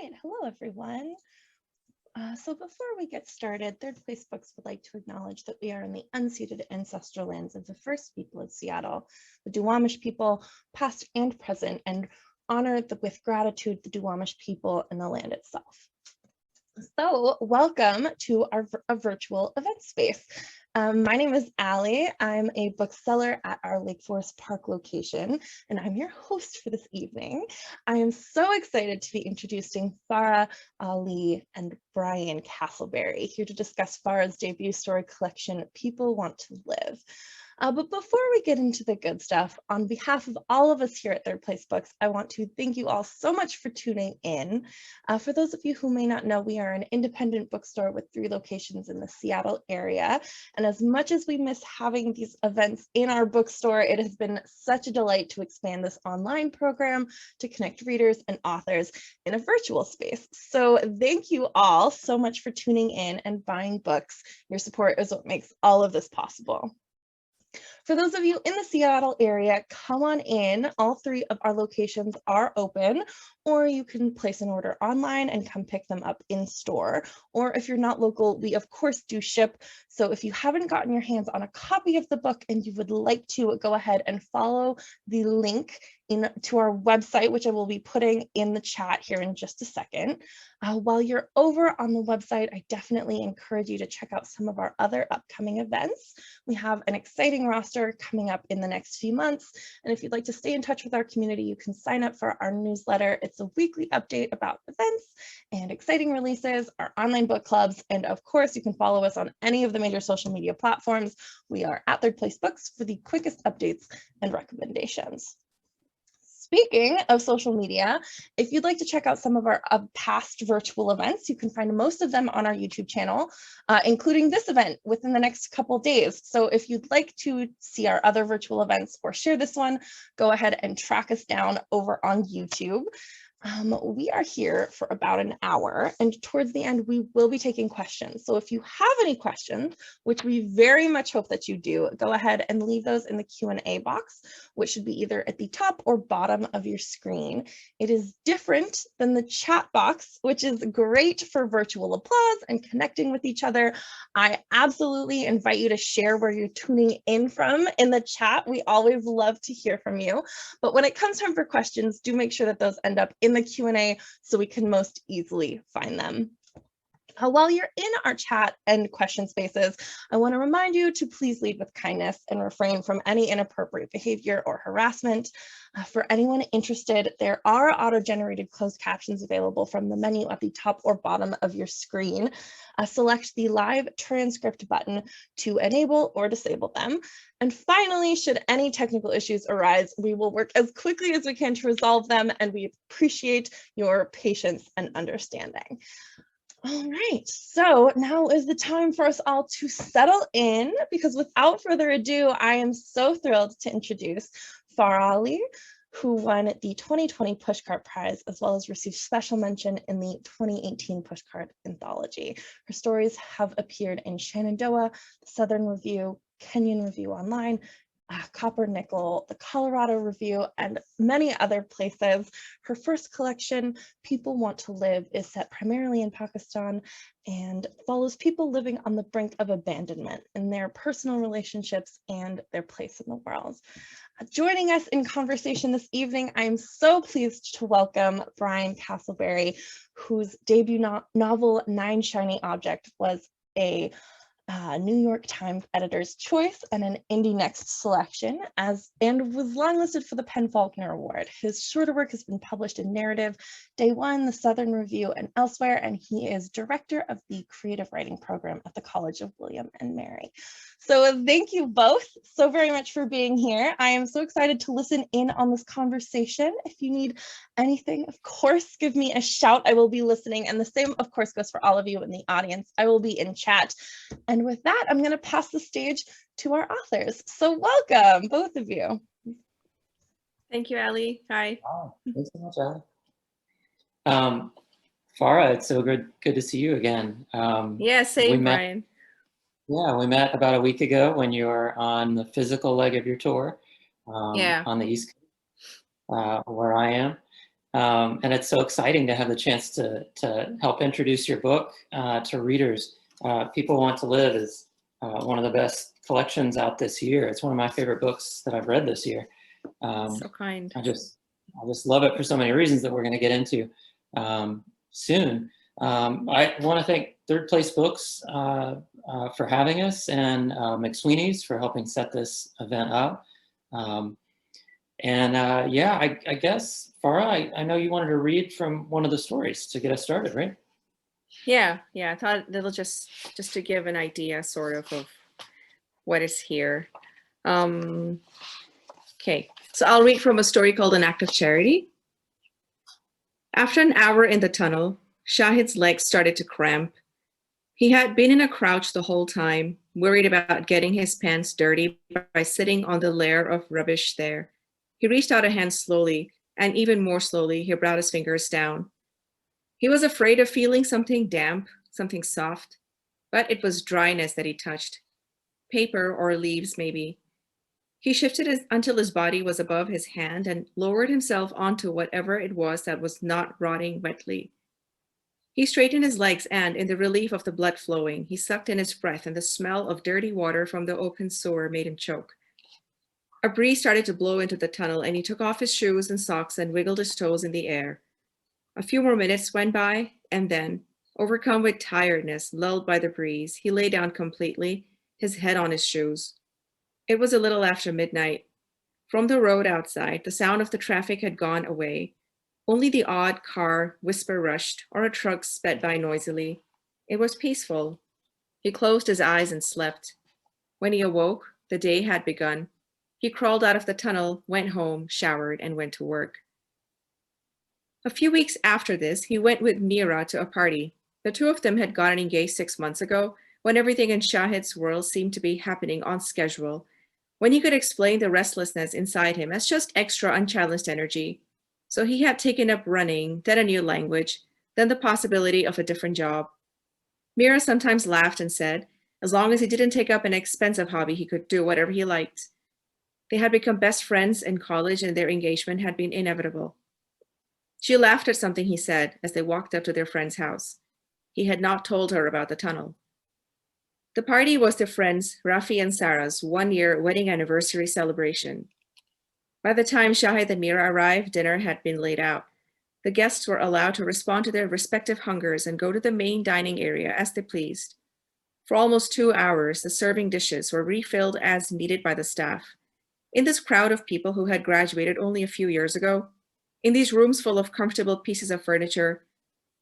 right, hello everyone. So before we get started, Third Place Books would like to acknowledge that we are in the unceded ancestral lands of the first people of Seattle, the Duwamish people, past and present, and honor with gratitude the Duwamish people and the land itself. So welcome to our virtual event space. My name is Ali. I'm a bookseller at our Lake Forest Park location, and I'm your host for this evening. I am so excited to be introducing Farah Ali and Brian Castleberry here to discuss Farah's debut story collection, People Want to Live. But before we get into the good stuff, on behalf of all of us here at Third Place Books, I want to thank you all so much for tuning in. For those of you who may not know, we are an independent bookstore with 3 locations in the Seattle area. And as much as we miss having these events in our bookstore, it has been such a delight to expand this online program to connect readers and authors in a virtual space. So thank you all so much for tuning in and buying books. Your support is what makes all of this possible. For those of you in the Seattle area, come on in. All 3 of our locations are open, or you can place an order online and come pick them up in store. Or if you're not local, we of course do ship. So if you haven't gotten your hands on a copy of the book and you would like to, go ahead and follow the link to our website, which I will be putting in the chat here in just a second. While you're over on the website, I definitely encourage you to check out some of our other upcoming events. We have an exciting roster coming up in the next few months. And if you'd like to stay in touch with our community, you can sign up for our newsletter. It's a weekly update about events and exciting releases, our online book clubs, and of course, you can follow us on any of the major social media platforms. We are at Third Place Books for the quickest updates and recommendations. Speaking of social media, if you'd like to check out some of our past virtual events, you can find most of them on our YouTube channel, including this event within the next couple days. So if you'd like to see our other virtual events or share this one, go ahead and track us down over on YouTube. We are here for about an hour, and towards the end, we will be taking questions. So if you have any questions, which we very much hope that you do, go ahead and leave those in the Q&A box, which should be either at the top or bottom of your screen. It is different than the chat box, which is great for virtual applause and connecting with each other. I absolutely invite you to share where you're tuning in from in the chat. We always love to hear from you. But when it comes time for questions, do make sure that those end up in the Q&A so we can most easily find them. While you're in our chat and question spaces, I want to remind you to please lead with kindness and refrain from any inappropriate behavior or harassment. For anyone interested, there are auto-generated closed captions available from the menu at the top or bottom of your screen. Select the live transcript button to enable or disable them. And finally, should any technical issues arise, we will work as quickly as we can to resolve them, and we appreciate your patience and understanding. All right, so now is the time for us all to settle in, because without further ado, I am so thrilled to introduce Farah Ali, who won the 2020 Pushcart Prize, as well as received special mention in the 2018 Pushcart Anthology. Her stories have appeared in Shenandoah, the Southern Review, Kenyon Review Online, Copper Nickel, the Colorado Review, and many other places. Her first collection, People Want to Live, is set primarily in Pakistan and follows people living on the brink of abandonment in their personal relationships and their place in the world. Joining us in conversation this evening, I am so pleased to welcome Brian Castleberry, whose debut novel, Nine Shiny Objects, was a New York Times Editor's Choice and an Indie Next selection, and was longlisted for the Penn Faulkner Award. His shorter work has been published in Narrative, Day One, the Southern Review, and elsewhere, and he is director of the creative writing program at the College of William and Mary. So thank you both so very much for being here. I am so excited to listen in on this conversation. If you need anything, of course, give me a shout. I will be listening. And the same, of course, goes for all of you in the audience. I will be in chat. And with that, I'm going to pass the stage to our authors. So welcome, both of you. Thank you, Ali. Hi. Oh, thanks so much, Ali. Farah, it's so good to see you again. Yeah, same, Brian. Yeah, we met about a week ago when you were on the physical leg of your tour on the East Coast, where I am. And it's so exciting to have the chance to help introduce your book to readers. People Want to Live is one of the best collections out this year. It's one of my favorite books that I've read this year. So kind. I just love it for so many reasons that we're going to get into soon. I want to thank Third Place Books for having us, and McSweeney's for helping set this event up. Yeah, I guess, Farah, I know you wanted to read from one of the stories to get us started, right? Yeah, I thought it'll just to give an idea sort of what is here. Okay, so I'll read from a story called An Act of Charity. After an hour in the tunnel, Shahid's legs started to cramp. He had been in a crouch the whole time, worried about getting his pants dirty by sitting on the layer of rubbish there. He reached out a hand slowly, and even more slowly, he brought his fingers down. He was afraid of feeling something damp, something soft, but it was dryness that he touched. Paper or leaves, maybe. He shifted until his body was above his hand and lowered himself onto whatever it was that was not rotting wetly. He straightened his legs and, in the relief of the blood flowing, he sucked in his breath, and the smell of dirty water from the open sewer made him choke. A breeze started to blow into the tunnel, and he took off his shoes and socks and wiggled his toes in the air. A few more minutes went by, and then, overcome with tiredness, lulled by the breeze, he lay down completely, his head on his shoes. It was a little after midnight. From the road outside, the sound of the traffic had gone away. Only the odd car whisper rushed, or a truck sped by noisily. It was peaceful. He closed his eyes and slept. When he awoke, the day had begun. He crawled out of the tunnel, went home, showered, and went to work. A few weeks after this, he went with Mira to a party. The two of them had gotten engaged 6 months ago, when everything in Shahid's world seemed to be happening on schedule, when he could explain the restlessness inside him as just extra unchallenged energy. So he had taken up running, then a new language, then the possibility of a different job. Mira sometimes laughed and said, as long as he didn't take up an expensive hobby, he could do whatever he liked. They had become best friends in college, and their engagement had been inevitable. She laughed at something he said as they walked up to their friend's house. He had not told her about the tunnel. The party was their friends Rafi and Sarah's one-year wedding anniversary celebration. By the time Shahid and Mira arrived, dinner had been laid out. The guests were allowed to respond to their respective hungers and go to the main dining area as they pleased. For almost 2 hours, the serving dishes were refilled as needed by the staff. In this crowd of people who had graduated only a few years ago, in these rooms full of comfortable pieces of furniture,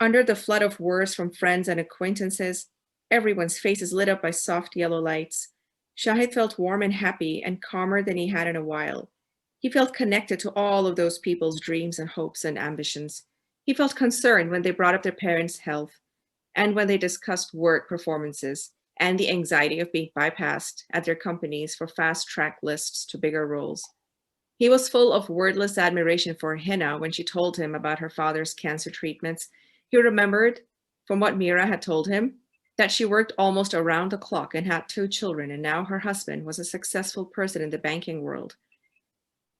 under the flood of words from friends and acquaintances, everyone's faces lit up by soft yellow lights, Shahid felt warm and happy and calmer than he had in a while. He felt connected to all of those people's dreams and hopes and ambitions. He felt concerned when they brought up their parents' health and when they discussed work performances and the anxiety of being bypassed at their companies for fast-track lists to bigger roles. He was full of wordless admiration for Hina when she told him about her father's cancer treatments. He remembered, from what Mira had told him, that she worked almost around the clock and had 2 children, and now her husband was a successful person in the banking world.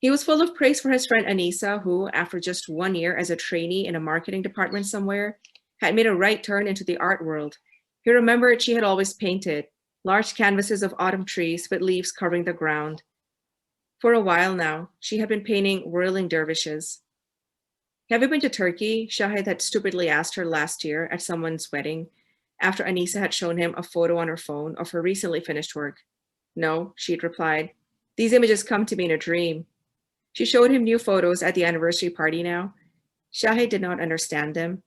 He was full of praise for his friend Anissa, who, after just 1 year as a trainee in a marketing department somewhere, had made a right turn into the art world. He remembered she had always painted large canvases of autumn trees with leaves covering the ground. For a while now, she had been painting whirling dervishes. Have you been to Turkey? Shahid had stupidly asked her last year at someone's wedding, after Anissa had shown him a photo on her phone of her recently finished work. No, she'd replied. These images come to me in a dream. She showed him new photos at the anniversary party now. Shahid did not understand them.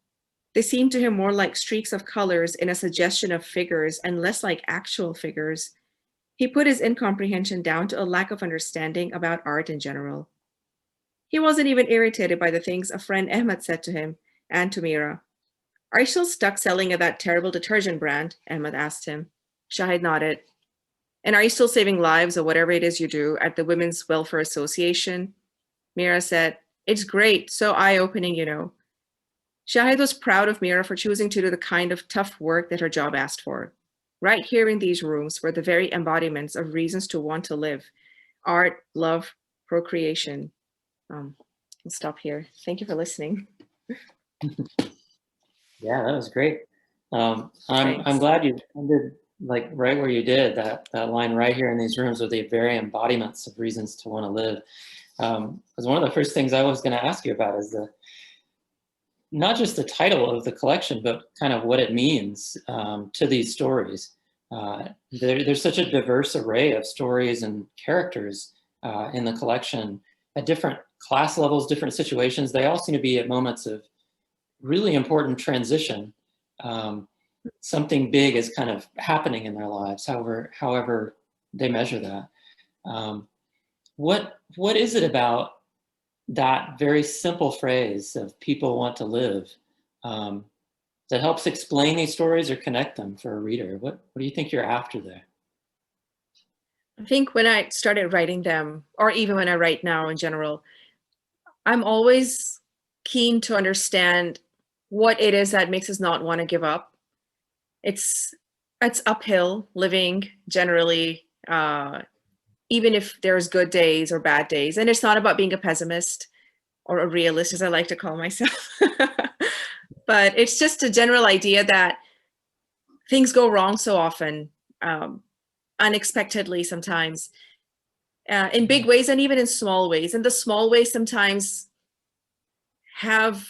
They seemed to him more like streaks of colors in a suggestion of figures and less like actual figures. He put his incomprehension down to a lack of understanding about art in general. He wasn't even irritated by the things a friend Ahmed said to him and to Mira. Are you still stuck selling at that terrible detergent brand? Ahmed asked him. Shahid nodded. And are you still saving lives or whatever it is you do at the Women's Welfare Association? Mira said, it's great, so eye-opening, you know. Shahid was proud of Mira for choosing to do the kind of tough work that her job asked for. Right here in these rooms were the very embodiments of reasons to want to live. Art, love, procreation. I'll stop here. Thank you for listening. Yeah, that was great. I'm Thanks. glad you ended like right where you did, that line right here in these rooms are the very embodiments of reasons to want to live. Because one of the first things I was going to ask you about is not just the title of the collection, but kind of what it means to these stories. There's such a diverse array of stories and characters in the collection at different class levels, different situations. They all seem to be at moments of really important transition. Something big is kind of happening in their lives, however they measure that. What is it about that very simple phrase of people want to live that helps explain these stories or connect them for a reader? What do you think you're after there? I think when I started writing them, or even when I write now in general, I'm always keen to understand what it is that makes us not want to give up. It's uphill living generally, even if there's good days or bad days. And it's not about being a pessimist or a realist, as I like to call myself. But it's just a general idea that things go wrong so often, unexpectedly sometimes, in big ways and even in small ways. And the small ways sometimes have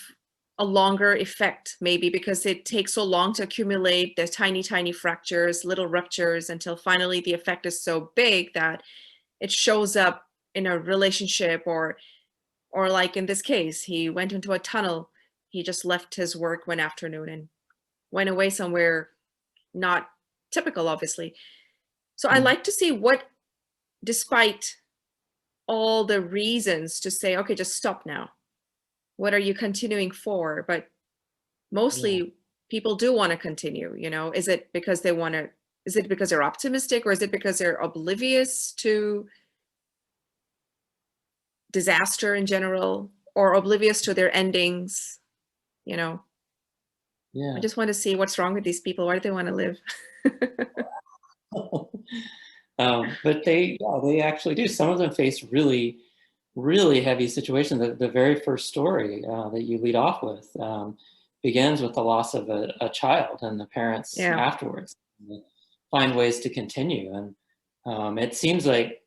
a longer effect, maybe because it takes so long to accumulate the tiny, tiny fractures, little ruptures, until finally the effect is so big that it shows up in a relationship, or like in this case, he went into a tunnel. He just left his work one afternoon and went away somewhere not typical, obviously. So I like to see what, despite all the reasons to say, okay, just stop now. What are you continuing for? But mostly people do want to continue, you know. Is it because they want to, is it because they're optimistic, or is it because they're oblivious to disaster in general, or oblivious to their endings, you know? Yeah. I just want to see what's wrong with these people. Why do they want to live? But they actually do. Some of them face really, really heavy situations. The very first story that you lead off with begins with the loss of a child, and the parents afterwards find ways to continue. And it seems like,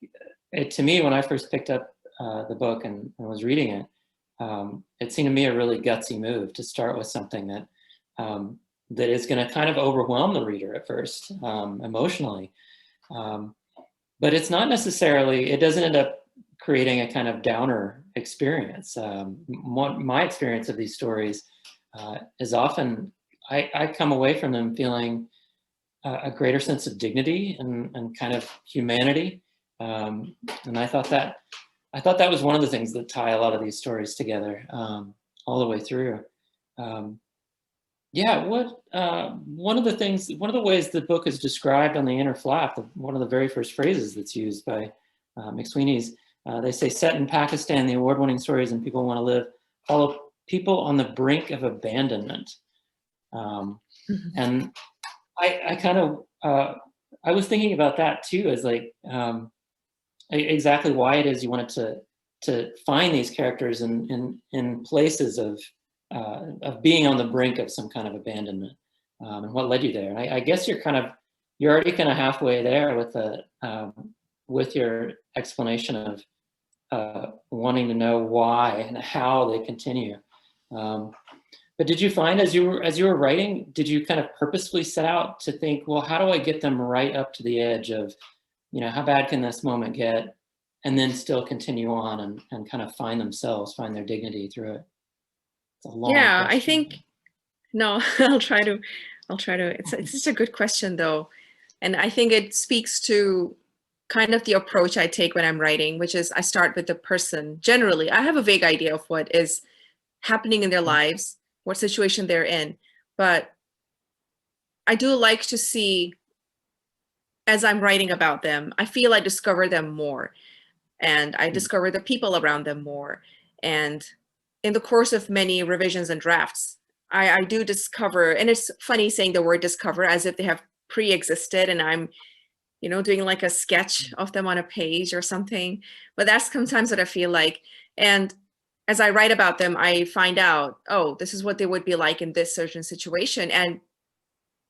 to me, when I first picked up the book and was reading it, it seemed to me a really gutsy move to start with something that that is going to kind of overwhelm the reader at first, emotionally. But it's not necessarily, it doesn't end up creating a kind of downer experience. My experience of these stories is often, I come away from them feeling a greater sense of dignity and kind of humanity. And I thought that was one of the things that tie a lot of these stories together all the way through. One of the ways the book is described on the inner flap, one of the very first phrases that's used by McSweeney's, they say, set in Pakistan, the award-winning stories and people want to live follow people on the brink of abandonment. And I kind of, I was thinking about that too, as like exactly why it is you wanted to find these characters in places of being on the brink of some kind of abandonment, and what led you there. And I guess you're already kind of halfway there with your explanation of wanting to know why and how they continue. But did you find as you were writing, did you kind of purposefully set out to think, well, how do I get them right up to the edge of, you know, how bad can this moment get, and then still continue on and kind of find their dignity through it? Yeah, question. I think, no, I'll try to, it's such a good question though. And I think it speaks to kind of the approach I take when I'm writing, which is I start with the person. Generally, I have a vague idea of what is happening in their lives, what situation they're in, but I do like to see, as I'm writing about them, I feel I discover them more, and I discover the people around them more. And in the course of many revisions and drafts, I do discover, and it's funny saying the word discover as if they have pre-existed and I'm, you know, doing like a sketch of them on a page or something, but that's sometimes what I feel like. And as I write about them, I find out, oh, this is what they would be like in this certain situation. And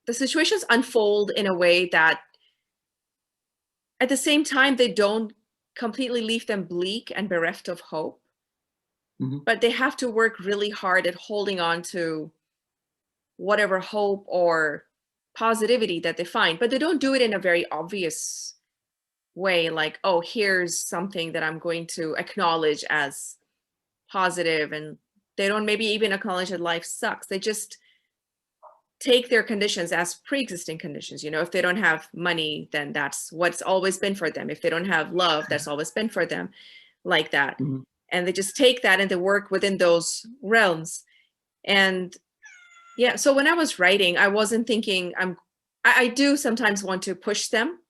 the situations unfold in a way that at the same time, they don't completely leave them bleak and bereft of hope, but they have to work really hard at holding on to whatever hope or positivity that they find. But they don't do it in a very obvious way, like, oh, here's something that I'm going to acknowledge as positive. And they don't maybe even acknowledge that life sucks. They just take their conditions as pre-existing conditions. You know, if they don't have money, then that's what's always been for them. If they don't have love, that's always been for them, like that. And they just take that and they work within those realms. And yeah, so when I was writing, I wasn't thinking I do sometimes want to push them,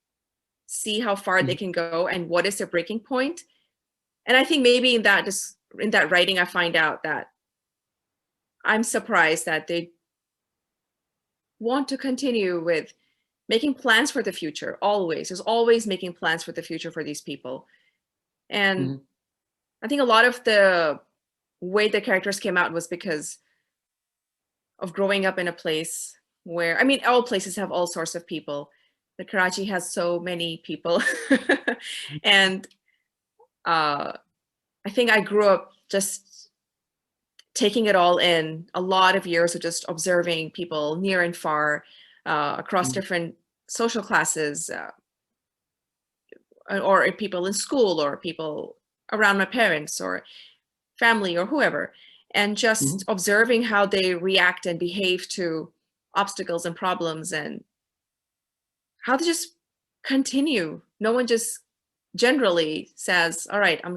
see how far they can go and what is their breaking point. And I think maybe in that writing, I find out that I'm surprised that they want to continue with making plans for the future. Always, there's always making plans for the future for these people. And I think a lot of the way the characters came out was because of growing up in a place where, I mean, all places have all sorts of people. The Karachi has so many people. And I think I grew up just taking it all in, a lot of years of just observing people near and far, across different social classes, or people in school, or people around my parents or family or whoever, and just observing how they react and behave to obstacles and problems, and how they just continue. No one just generally says, all right, I'm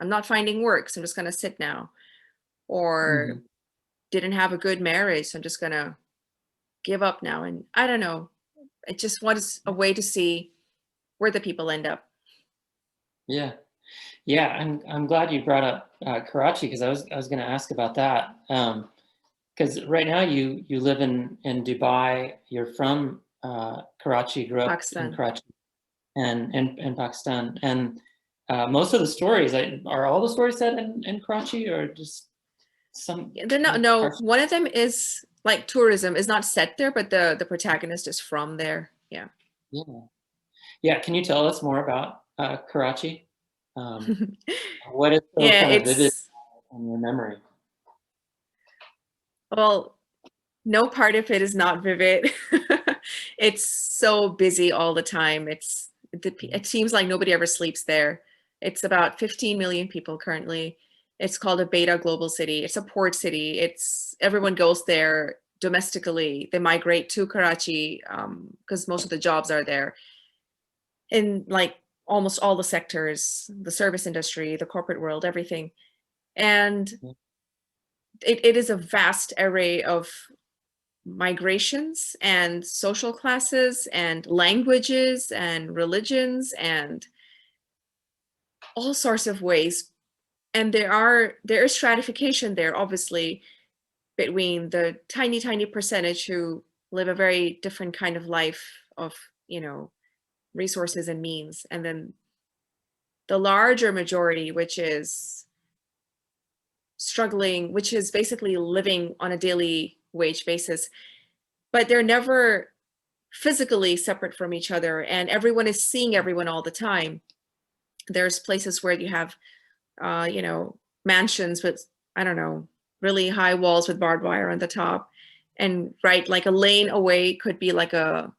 not finding work, so I'm just gonna sit now. Or didn't have a good marriage, so I'm just gonna give up now. And I don't know, it just was a way to see where the people end up. Yeah. Yeah, I'm glad you brought up Karachi, because I was going to ask about that. Because right now you live in Dubai. You're from Karachi, grew up Pakistan. in Karachi, and in Pakistan. And most of the stories, are all the stories set in Karachi, or just some? They're not. No, one of them is like tourism, is not set there, but the protagonist is from there. Yeah. Yeah. Yeah. Can you tell us more about Karachi? What is so Yeah, kind of vivid it's, in your memory? well, no part of it is not vivid. It's so busy all the time. It seems like nobody ever sleeps there. It's about 15 million people currently. It's called a beta global city. It's a port city. Everyone goes there domestically. They migrate to Karachi because most of the jobs are there. In like almost all the sectors, the service industry, the corporate world, everything. And it is a vast array of migrations and social classes and languages and religions and all sorts of ways. And there is stratification there, obviously, between the tiny percentage who live a very different kind of life of, resources and means, and then the larger majority, which is struggling, which is basically living on a daily wage basis, but they're never physically separate from each other, and everyone is seeing everyone all the time. There's places where you have, mansions with, I don't know, really high walls with barbed wire on the top, and right, like a lane away could be like a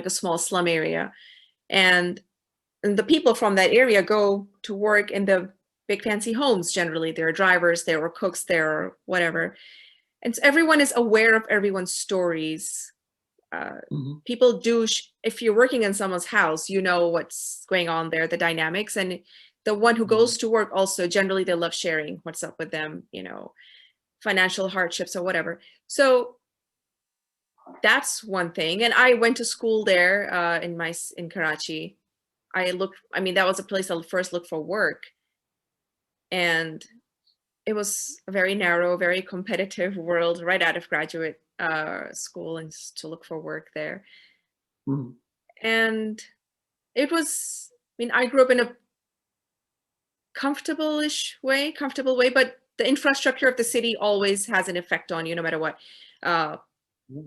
small slum area, and the people from that area go to work in the big fancy homes. Generally, there are drivers, there are cooks, there are whatever. And so everyone is aware of everyone's stories. People do, if you're working in someone's house, you know what's going on there, the dynamics. And the one who goes to work also, generally they love sharing what's up with them, financial hardships or whatever. So that's one thing. And I went to school there in Karachi. That was a place I first looked for work. And it was a very narrow, very competitive world right out of graduate school, and to look for work there. And it was, I grew up in a comfortable way, but the infrastructure of the city always has an effect on you, no matter what.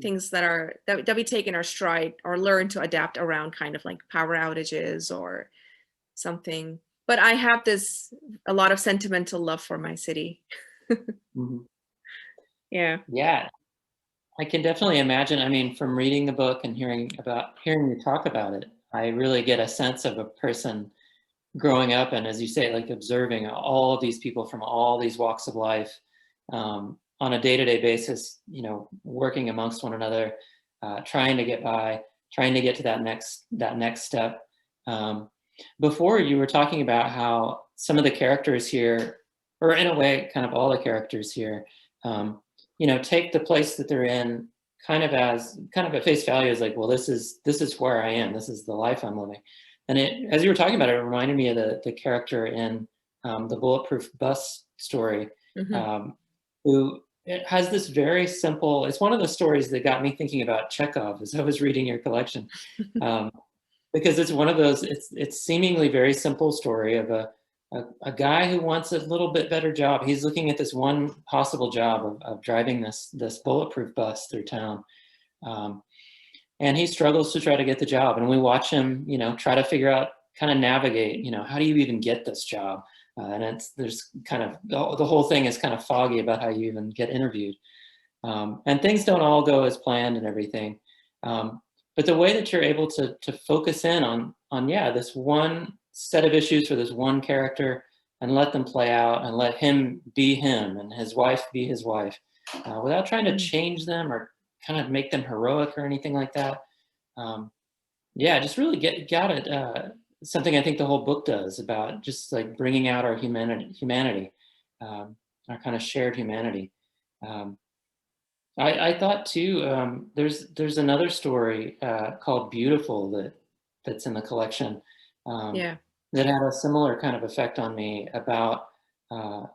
Things that we take in our stride or learn to adapt around, kind of like power outages or something. But I have a lot of sentimental love for my city. Mhm. Yeah. Yeah, I can definitely imagine. I mean, from reading the book and hearing you talk about it, I really get a sense of a person growing up and, as you say, like observing all of these people from all these walks of life on a day-to-day basis, you know, working amongst one another, trying to get by, trying to get to that next step. Before, you were talking about how some of the characters here, or in a way, kind of all the characters here, you know, take the place that they're in kind of at face value, as like, well, this is where I am. This is the life I'm living. And as you were talking about it, it reminded me of the character in the Bulletproof Bus story, who it has this very simple, it's one of the stories that got me thinking about Chekhov as I was reading your collection. Because it's one of those, it's seemingly very simple story of a guy who wants a little bit better job. He's looking at this one possible job of driving this bulletproof bus through town. And he struggles to try to get the job. And we watch him, you know, try to figure out, kind of navigate, you know, how do you even get this job? And there's kind of, the whole thing is kind of foggy about how you even get interviewed. And things don't all go as planned and everything. But the way that you're able to focus in on this one set of issues for this one character and let them play out and let him be him and his wife be his wife, without trying to change them or kind of make them heroic or anything like that. Just really got it. Something I think the whole book does, about just like bringing out our humanity, our kind of shared humanity. I thought too, there's another story called Beautiful that's in the collection, that had a similar kind of effect on me, about a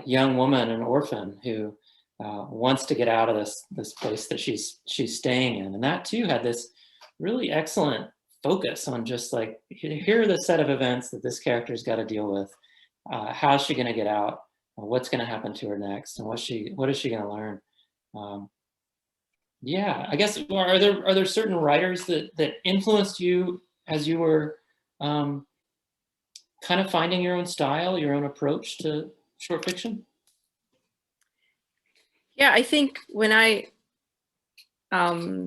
young woman, an orphan, who wants to get out of this place that she's staying in. And that too had this really excellent focus on just like, here are the set of events that this character's got to deal with. How's she going to get out? What's going to happen to her next? And what is she going to learn? I guess, are there certain writers that influenced you as you were kind of finding your own style, your own approach to short fiction? Yeah, I think when I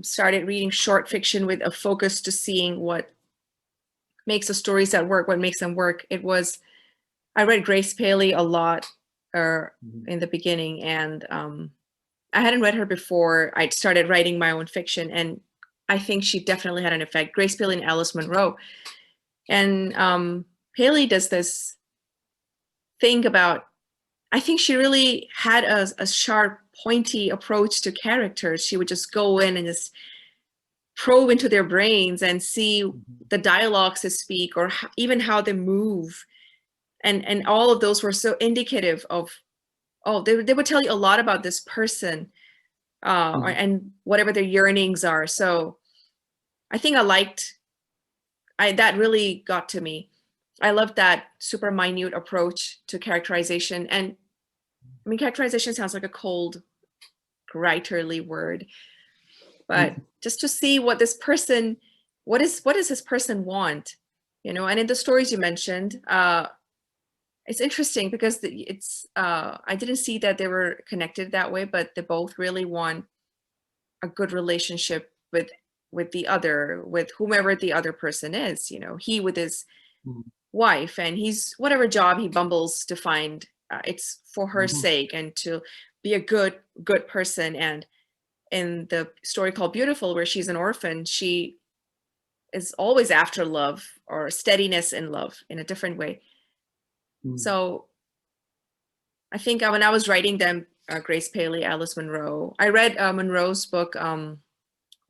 started reading short fiction with a focus to seeing what makes the stories that work, what makes them work, I read Grace Paley a lot in the beginning, and I hadn't read her before I'd started writing my own fiction, and I think she definitely had an effect. Grace Paley and Alice Munro. And Paley does this thing about, I think she really had a sharp, pointy approach to characters. She would just go in and just probe into their brains and see the dialogues they speak, or even how they move. And all of those were so indicative of, they would tell you a lot about this person, and whatever their yearnings are. So I think that really got to me. I loved that super minute approach to characterization. And I mean, characterization sounds like a cold, writerly word, but just to see what this person, what does this person want, you know? And in the stories you mentioned, it's interesting because I didn't see that they were connected that way, but they both really want a good relationship with the other, with whomever the other person is, you know, he with his wife, and he's whatever job he bumbles to find, it's for her sake and to be a good person. And in the story called Beautiful, where she's an orphan, she is always after love, or steadiness in love in a different way. So I think when I was writing them, Grace Paley, Alice Munro, I read Munro's book,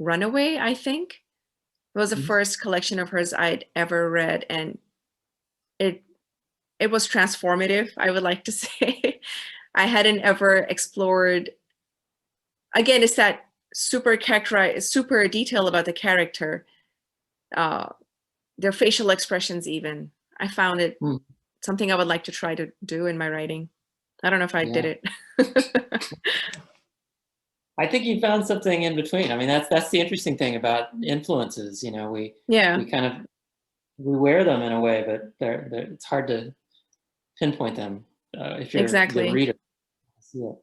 Runaway, I think. It was the first collection of hers I'd ever read, and it was transformative, I would like to say. I hadn't ever explored, again, it's that super detail about the character, their facial expressions even. I found it something I would like to try to do in my writing. I don't know if I did it. I think you found something in between. I mean, that's the interesting thing about influences. You know, we kind of we wear them in a way, but it's hard to pinpoint them if you're the reader. See it.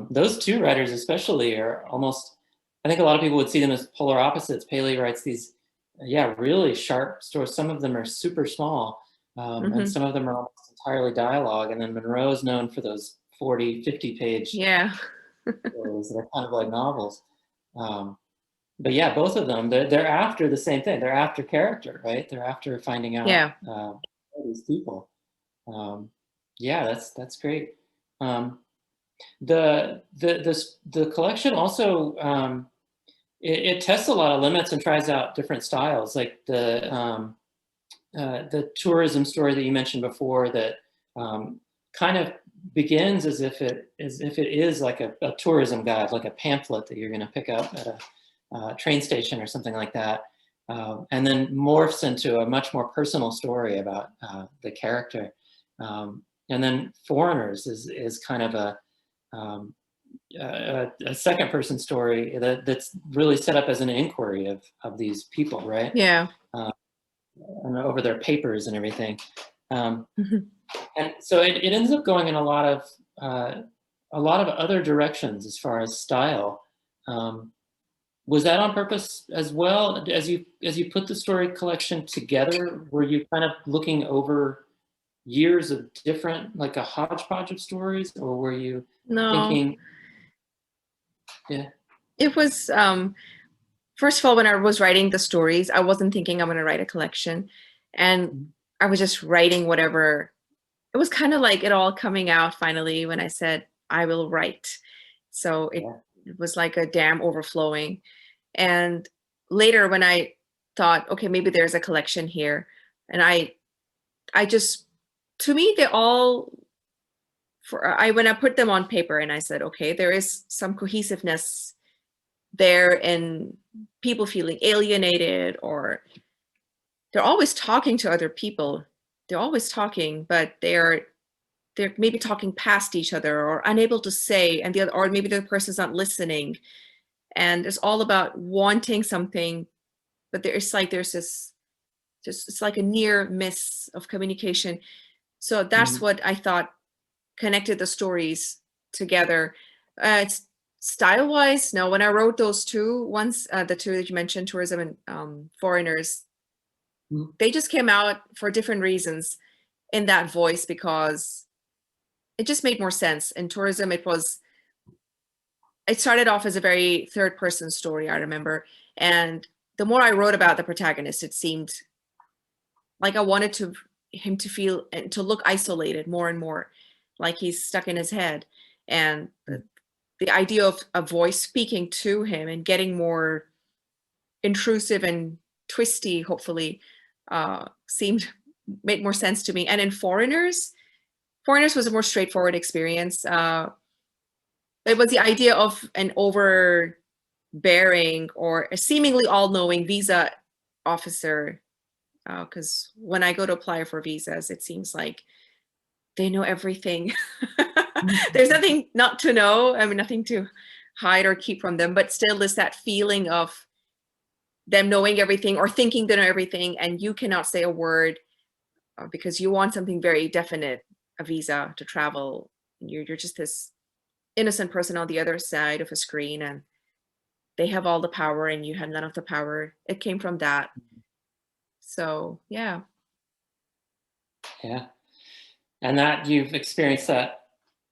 Those two writers especially are almost, I think a lot of people would see them as polar opposites. Paley writes these, really sharp stories. Some of them are super small, and some of them are almost entirely dialogue. And then Monroe is known for those 40, 50-page stories that are kind of like novels. But yeah, both of them, they're after the same thing. They're after character, right? They're after finding out these people. That's great. The collection also it tests a lot of limits and tries out different styles, like the tourism story that you mentioned before that kind of begins as if it is like a tourism guide, like a pamphlet that you're going to pick up at a train station or something like that, and then morphs into a much more personal story about the character. And then Foreigners is kind of a second person story that's really set up as an inquiry of these people, right? Yeah. And over their papers and everything. And so it ends up going in a lot of other directions as far as style. Was that on purpose as well? As you put the story collection together, were you kind of looking over years of different, like a hodgepodge of stories, or were you thinking? Yeah. It was, first of all, when I was writing the stories, I wasn't thinking I'm going to write a collection, and I was just writing whatever. It was kind of like it all coming out finally when I said, I will write. So it was like a dam overflowing. And later when I thought, okay, maybe there's a collection here. And I just, to me, they all, when I put them on paper and I said, okay, there is some cohesiveness there in people feeling alienated, or they're always talking to other people. They're always talking, but they're maybe talking past each other or unable to say, and or maybe the person's not listening. And it's all about wanting something, but there's this, it's like a near miss of communication. So that's what I thought connected the stories together. It's style-wise, no, when I wrote those two, the two that you mentioned, Tourism and Foreigners, they just came out for different reasons in that voice, because it just made more sense. In Tourism, it started off as a very third-person story, I remember. And the more I wrote about the protagonist, it seemed like I wanted him to feel and to look isolated more and more, like he's stuck in his head. And the idea of a voice speaking to him and getting more intrusive and twisty, hopefully, made more sense to me. And in Foreigners was a more straightforward experience. It was the idea of an overbearing or a seemingly all-knowing visa officer, because when I go to apply for visas, it seems like they know everything. There's nothing not to know. I mean, nothing to hide or keep from them, but still there's that feeling of them knowing everything or thinking they know everything, and you cannot say a word because you want something very definite, a visa to travel. You're just this innocent person on the other side of a screen, and they have all the power and you have none of the power. It came from that. So, yeah. Yeah. And that you've experienced that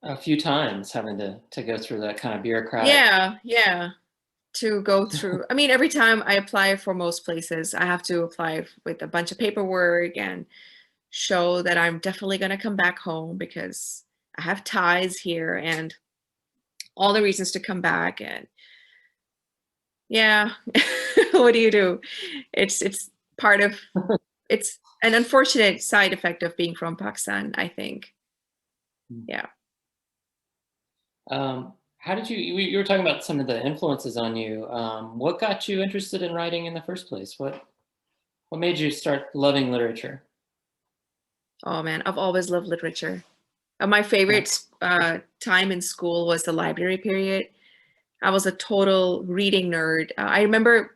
a few times, having to go through that kind of bureaucratic. Yeah. To go through, I mean, every time I apply for most places, I have to apply with a bunch of paperwork and show that I'm definitely going to come back home because I have ties here and all the reasons to come back. And yeah, what do you do? It's part of, it's an unfortunate side effect of being from Pakistan, I think. Yeah. How did you were talking about some of the influences on you. What got you interested in writing in the first place? What made you start loving literature? Oh man, I've always loved literature. My favorite time in school was the library period. I was a total reading nerd. I remember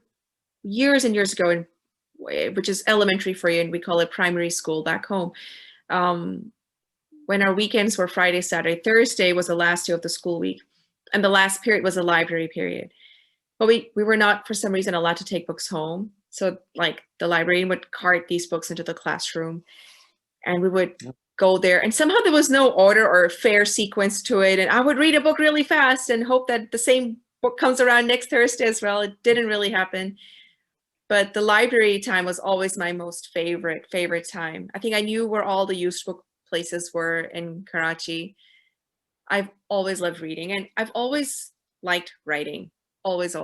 years and years ago, which is elementary for you, and we call it primary school back home. When our weekends were Friday, Saturday, Thursday was the last day of the school week, and the last period was a library period. But we were not, for some reason, allowed to take books home. So like the librarian would cart these books into the classroom, and we would go there. And somehow there was no order or fair sequence to it. And I would read a book really fast and hope that the same book comes around next Thursday as well. It didn't really happen. But the library time was always my most favorite time. I think I knew where all the used book places were in Karachi. I've always loved reading, and I've always liked writing. Always,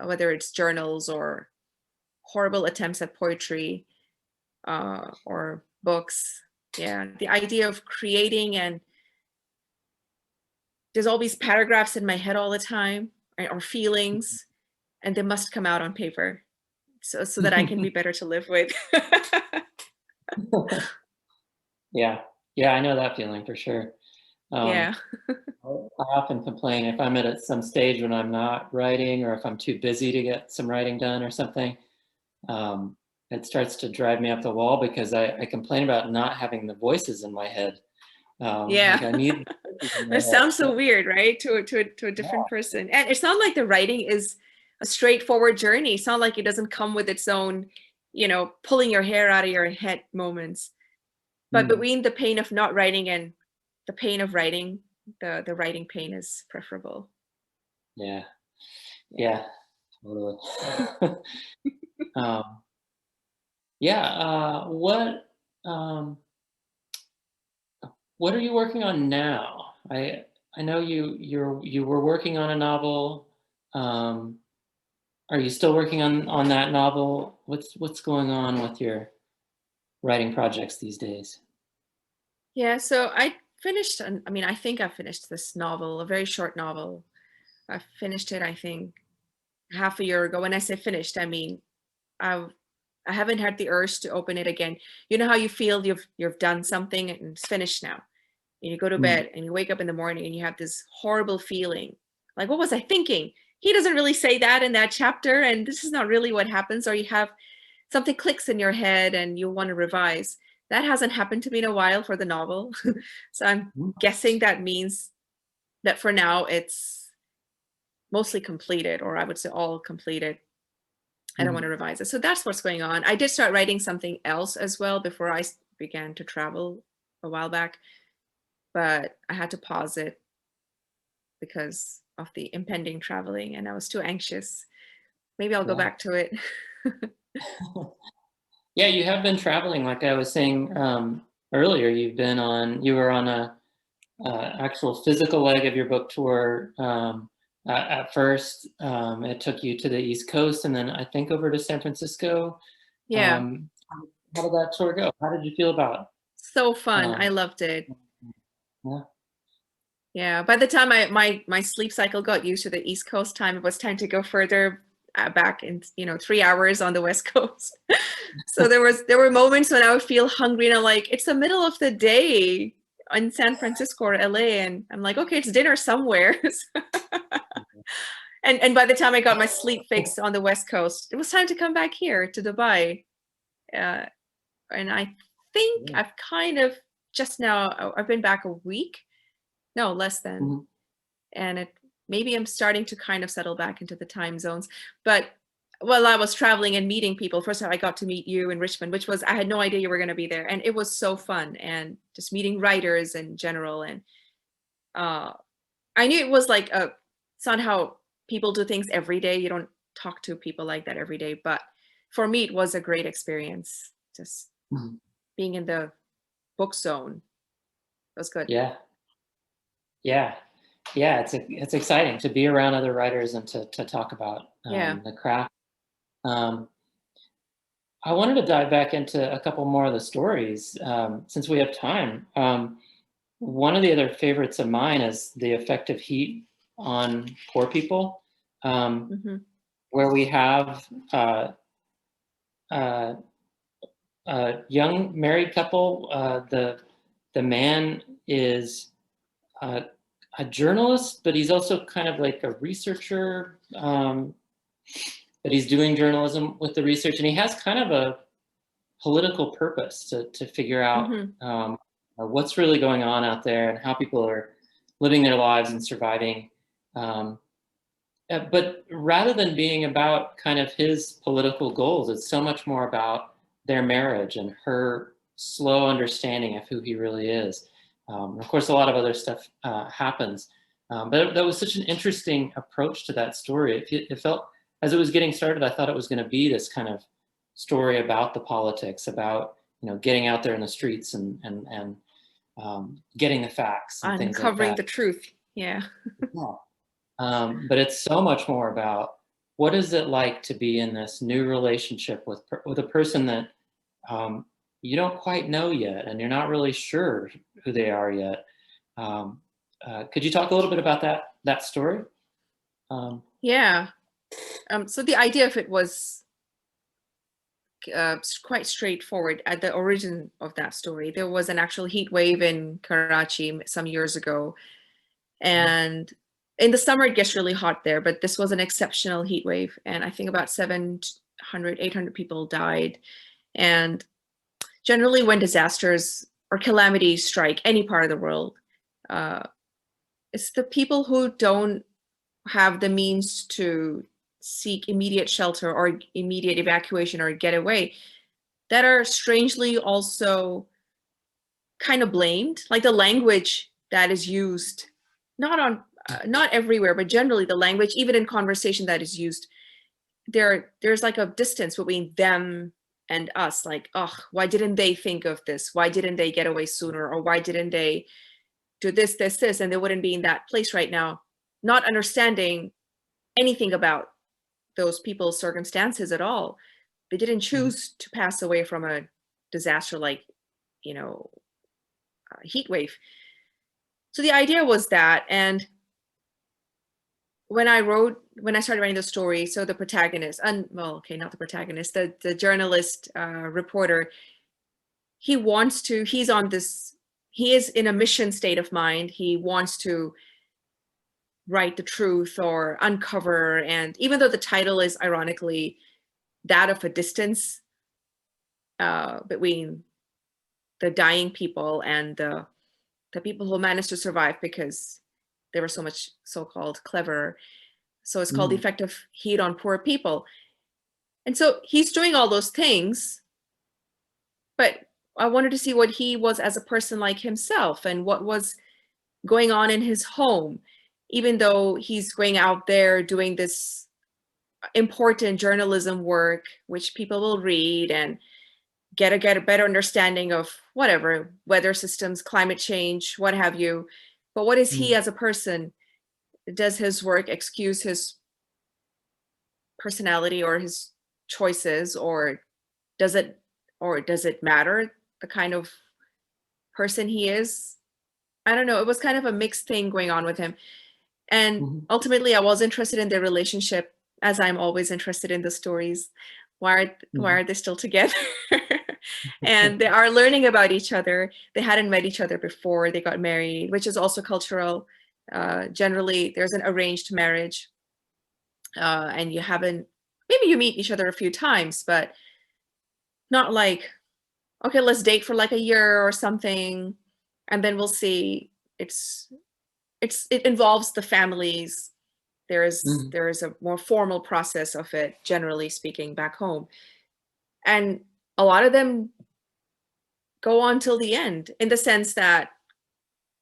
whether it's journals or horrible attempts at poetry or books. Yeah, the idea of creating, and there's all these paragraphs in my head all the time, or feelings, and they must come out on paper so that I can be better to live with. Yeah, I know that feeling for sure. Yeah. I often complain if I'm at some stage when I'm not writing, or if I'm too busy to get some writing done or something, it starts to drive me up the wall, because I complain about not having the voices in my head. Yeah. Like I need That sounds so weird, right? To a different person. And it's not like the writing is a straightforward journey. It's not like it doesn't come with its own, pulling your hair out of your head moments. But between the pain of not writing and the pain of writing, the writing pain is preferable. Yeah, totally. What are you working on now? I know you were working on a novel. Are you still working on that novel? What's going on with your writing projects these days? Yeah, so I finished, I think I finished this novel, a very short novel. I finished it, I think, half a year ago. When I say finished, I mean, I haven't had the urge to open it again. You know how you feel you've done something and it's finished now. And you go to bed and you wake up in the morning and you have this horrible feeling. Like, what was I thinking? He doesn't really say that in that chapter, and this is not really what happens. Or you have something clicks in your head and you want to revise. That hasn't happened to me in a while for the novel. So I'm guessing that means that for now it's mostly completed, or I would say all completed. I don't want to revise it. So that's what's going on. I did start writing something else as well before I began to travel a while back, but I had to pause it because of the impending traveling, and I was too anxious. Maybe I'll go back to it. Yeah, you have been traveling, like I was saying earlier. You were on a actual physical leg of your book tour. At first, it took you to the East Coast, and then I think over to San Francisco. Yeah. How did that tour go? How did you feel about it? So fun. I loved it. Yeah. Yeah. By the time my sleep cycle got used to the East Coast time, it was time to go further back in 3 hours on the West Coast. So there were moments when I would feel hungry, and I'm like, it's the middle of the day in San Francisco or LA, and I'm like, okay, it's dinner somewhere. And by the time I got my sleep fix on the West Coast, it was time to come back here to Dubai. And I think I've kind of just now, I've been back a week, no, less than. And maybe I'm starting to kind of settle back into the time zones. But while I was traveling and meeting people, first I got to meet you in Richmond, which was, I had no idea you were going to be there. And it was so fun, and just meeting writers in general. And I knew it was like it's not how people do things every day. You don't talk to people like that every day. But for me, it was a great experience. Just being in the book zone. It was good. Yeah. It's exciting to be around other writers and to talk about the craft. I wanted to dive back into a couple more of the stories since we have time. One of the other favorites of mine is The Effect of Heat on Poor People, where we have a young married couple. the man is a journalist, but he's also kind of like a researcher, that he's doing journalism with the research, and he has kind of a political purpose to figure out what's really going on out there and how people are living their lives and surviving. But rather than being about kind of his political goals, it's so much more about their marriage and her slow understanding of who he really is. Of course, a lot of other stuff happens, but that was such an interesting approach to that story. It felt, as it was getting started, I thought it was going to be this kind of story about the politics, about, you know, getting out there in the streets and getting the facts and things like that. Uncovering the truth. Yeah. Yeah. But it's so much more about what is it like to be in this new relationship with a person that you don't quite know yet, and you're not really sure who they are yet. Could you talk a little bit about that story? Yeah. So the idea of it was quite straightforward. At the origin of that story, there was an actual heat wave in Karachi some years ago, and in the summer it gets really hot there, but this was an exceptional heat wave, and I think about 800 people died. And generally when disasters or calamities strike any part of the world, it's the people who don't have the means to seek immediate shelter or immediate evacuation or get away that are strangely also kind of blamed. Like the language that is used, not everywhere, but generally the language, even in conversation that is used, there's like a distance between them and us. Like, oh, why didn't they think of this? Why didn't they get away sooner? Or why didn't they do this, and they wouldn't be in that place right now, not understanding anything about those people's circumstances at all. They didn't choose to pass away from a disaster like, you know, a heat wave. So the idea was that, and when I started writing the story, so the protagonist, not the protagonist, the journalist, reporter, he is in a mission state of mind. He wants to write the truth or uncover, and even though the title is ironically that of a distance between the dying people and the people who managed to survive because they were so much so-called clever. So it's called the effect of heat on poor people. And so he's doing all those things, but I wanted to see what he was as a person like himself and what was going on in his home, even though he's going out there doing this important journalism work, which people will read and get a better understanding of whatever, weather systems, climate change, what have you. But what is he as a person? Does his work excuse his personality or his choices, or does it matter the kind of person he is? I don't know. It was kind of a mixed thing going on with him. And ultimately I was interested in their relationship, as I'm always interested in the stories. Why are they still together? And they are learning about each other. They hadn't met each other before they got married, which is also cultural. Generally, there's an arranged marriage, and maybe you meet each other a few times, but not like, okay, let's date for like a year or something, and then we'll see. It involves the families. There is a more formal process of it, generally speaking, back home. And a lot of them go on till the end, in the sense that,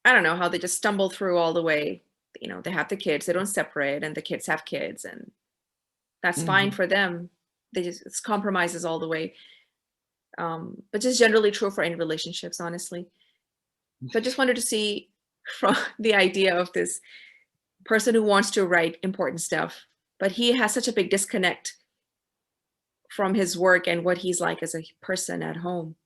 I don't know how they just stumble through all the way. You know, they have the kids, they don't separate, and the kids have kids, and that's fine for them. It's compromises all the way. But just generally true for any relationships, honestly. So I just wanted to see from the idea of this person who wants to write important stuff, but he has such a big disconnect from his work and what he's like as a person at home.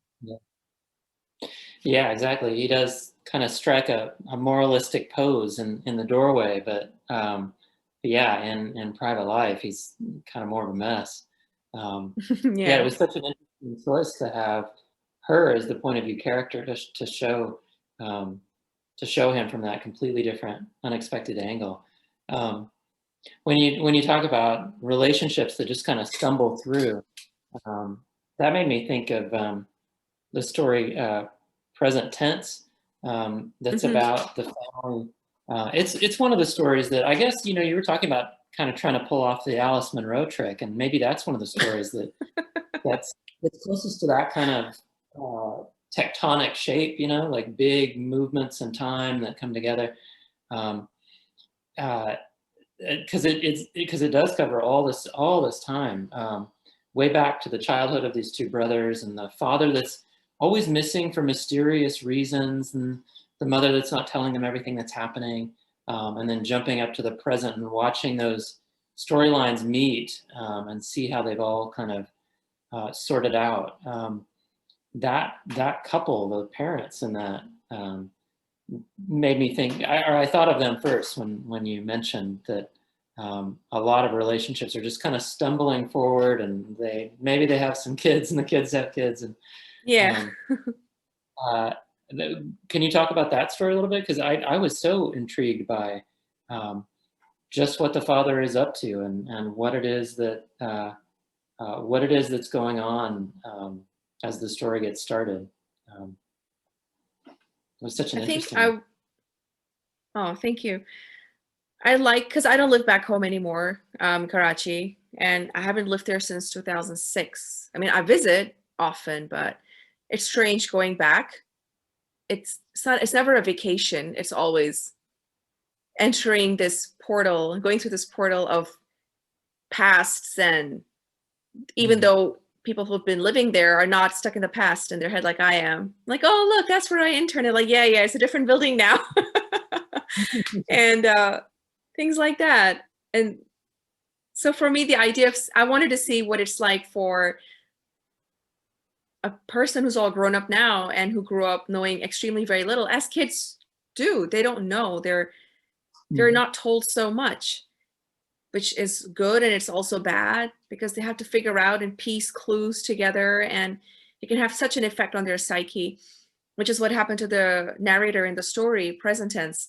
Yeah, exactly. He does kind of strike a moralistic pose in the doorway, but yeah, in private life, he's kind of more of a mess. Yeah, it was such an interesting choice to have her as the point of view character to show to show him from that completely different, unexpected angle. When you talk about relationships that just kind of stumble through, that made me think of the story Present Tense, that's about the family. It's one of the stories that I guess, you know, you were talking about kind of trying to pull off the Alice Munro trick, and maybe that's one of the stories that's closest to that kind of tectonic shape, you know, like big movements in time that come together. Because it does cover all this time, way back to the childhood of these two brothers, and the father that's always missing for mysterious reasons, and the mother that's not telling them everything that's happening, and then jumping up to the present and watching those storylines meet, and see how they've all kind of sorted out. That couple, the parents in that, made me think, I thought of them first when you mentioned that a lot of relationships are just kind of stumbling forward, and maybe they have some kids and the kids have kids, and Yeah. Can you talk about that story a little bit? Because I was so intrigued by just what the father is up to, and what it is that's going on as the story gets started. It was such an interesting. Oh, thank you. Because I don't live back home anymore, Karachi, and I haven't lived there since 2006. I mean, I visit often, but it's strange going back. It's never a vacation. It's always entering this portal, going through this portal of pasts, and even though people who've been living there are not stuck in the past in their head like I am, like, oh, look, that's where I interned. They're like, yeah, it's a different building now. And things like that. And so for me, the idea of, I wanted to see what it's like for a person who's all grown up now and who grew up knowing extremely very little, as kids do. They don't know. They're not told so much, which is good, and it's also bad because they have to figure out and piece clues together, and it can have such an effect on their psyche, which is what happened to the narrator in the story, Present Tense.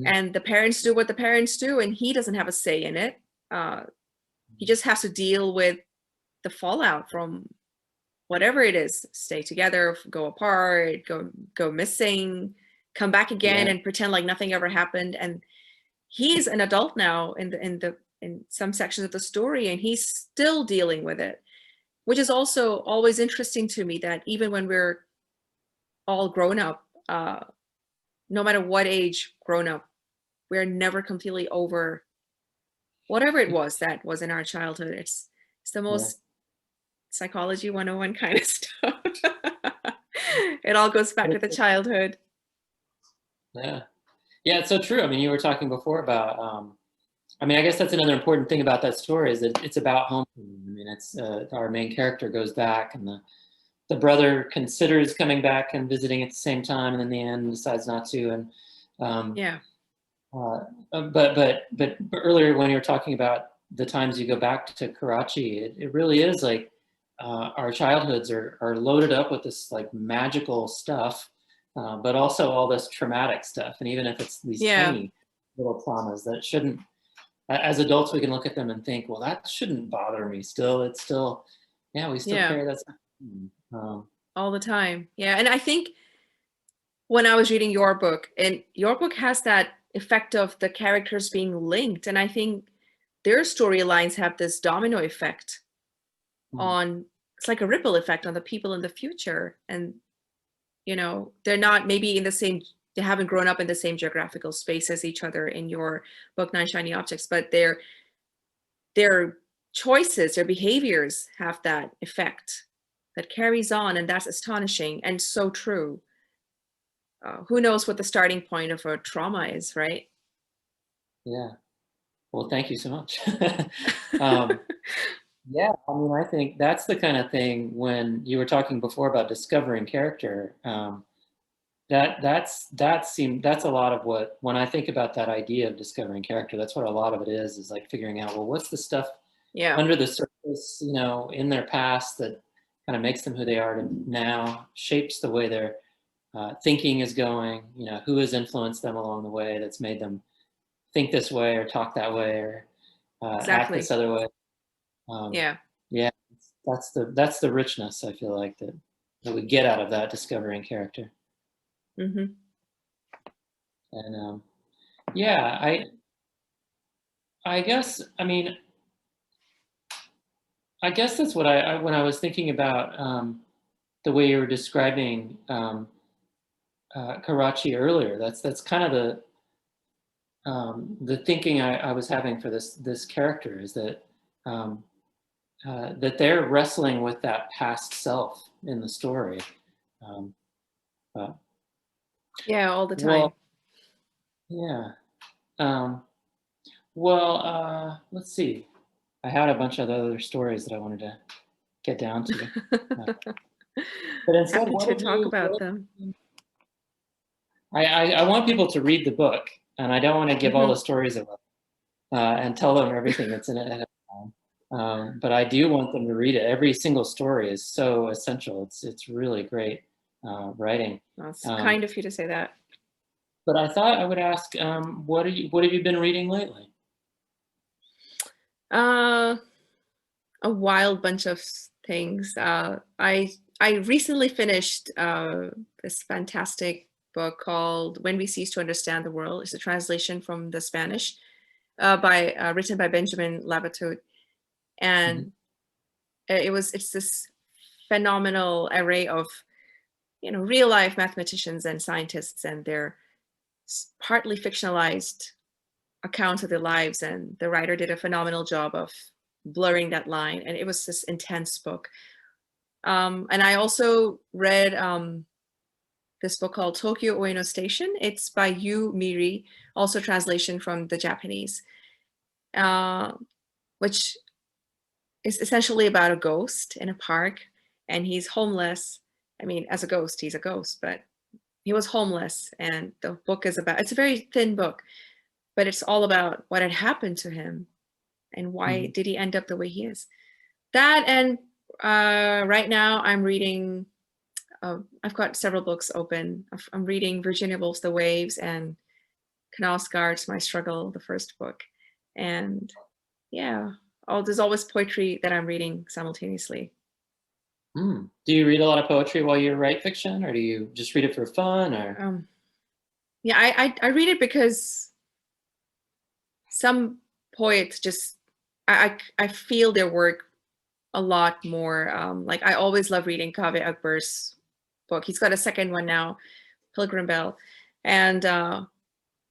And the parents do what the parents do, and he doesn't have a say in it. He just has to deal with the fallout from whatever it is: stay together, go apart, go missing, come back again, and pretend like nothing ever happened. And he's an adult now in some sections of the story, and he's still dealing with it, which is also always interesting to me, that even when we're all grown up, no matter what age grown up, we're never completely over whatever it was that was in our childhood. It's the most psychology 101 kind of stuff. It all goes back to the childhood. Yeah, it's so true. I mean, you were talking before about, I mean, I guess that's another important thing about that story, is that it's about homecoming. I mean, it's our main character goes back, and the brother considers coming back and visiting at the same time, and in the end decides not to. And but earlier when you were talking about the times you go back to Karachi, it really is like our childhoods are loaded up with this like magical stuff, but also all this traumatic stuff. And even if it's these tiny little traumas that shouldn't, as adults, we can look at them and think, well, that shouldn't bother me. Still, it's still, we still carry that stuff. All the time. Yeah. And I think when I was reading your book, and your book has that effect of the characters being linked, and I think their storylines have this domino effect on, it's like a ripple effect on the people in the future. And you know, they're not maybe in the same, they haven't grown up in the same geographical space as each other in your book, Nine Shiny Objects, but their choices, their behaviors have that effect that carries on, and that's astonishing and so true. Who knows what the starting point of a trauma is, right? Yeah. Well, thank you so much. Yeah, I mean, I think that's the kind of thing, when you were talking before about discovering character, that's a lot of what, when I think about that idea of discovering character, that's what a lot of it is like figuring out, well, what's the stuff under the surface, you know, in their past that kind of makes them who they are now, shapes the way they're thinking is going, who has influenced them along the way that's made them think this way or talk that way or act Exactly. this other way. Yeah. Yeah, that's the richness I feel like that we get out of that discovering character. Mm-hmm. And yeah, I guess, I guess that's what when I was thinking about the way you were describing Karachi earlier. That's kind of the thinking I was having for this character is that that they're wrestling with that past self in the story. Yeah, all the time. Well, yeah. Well, let's see. I had a bunch of other stories that I wanted to get down to. But instead, Happy to talk about them. I want people to read the book, and I don't want to give all the stories away and tell them everything that's in it ahead of time. But I do want them to read it. Every single story is so essential. It's really great writing. Well, it's kind of you to say that. But I thought I would ask, what have you been reading lately? A wild bunch of things. I recently finished this fantastic book called When We Cease to Understand the World. It's a translation from the Spanish written by Benjamin Labatut. And it's this phenomenal array of, real life mathematicians and scientists and their partly fictionalized accounts of their lives. And the writer did a phenomenal job of blurring that line. And it was this intense book. And I also read this book called Tokyo Ueno Station. It's by Yu Miri, also translation from the Japanese, which is essentially about a ghost in a park, and he's homeless. I mean, as a ghost, he's a ghost, but he was homeless. And the book is about, it's a very thin book, but it's all about what had happened to him and why did he end up the way he is. That, and right now I'm reading, I've got several books open. I'm reading Virginia Woolf's The Waves and Knausgaard's My Struggle, the first book. And yeah, there's always poetry that I'm reading simultaneously. Do you read a lot of poetry while you write fiction, or do you just read it for fun? Or yeah, I read it because some poets just, I feel their work a lot more. Like I always love reading Kaveh Akbar's book. He's got a second one now, Pilgrim Bell. And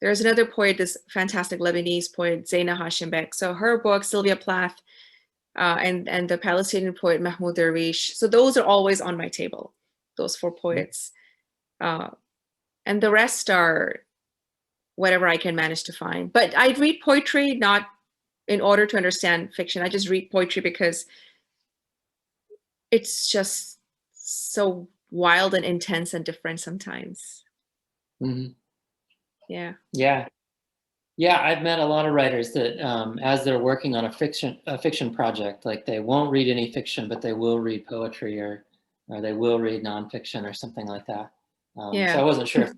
there's another poet, this fantastic Lebanese poet, Zaina Hashimbek. So her book, Sylvia Plath, and the Palestinian poet Mahmoud Darwish. So those are always on my table, those 4 poets. And the rest are whatever I can manage to find. But I read poetry not in order to understand fiction. I just read poetry because it's just so wild and intense and different sometimes. Yeah. I've met a lot of writers that as they're working on a fiction project, like they won't read any fiction, but they will read poetry or they will read nonfiction or something like that. So I wasn't sure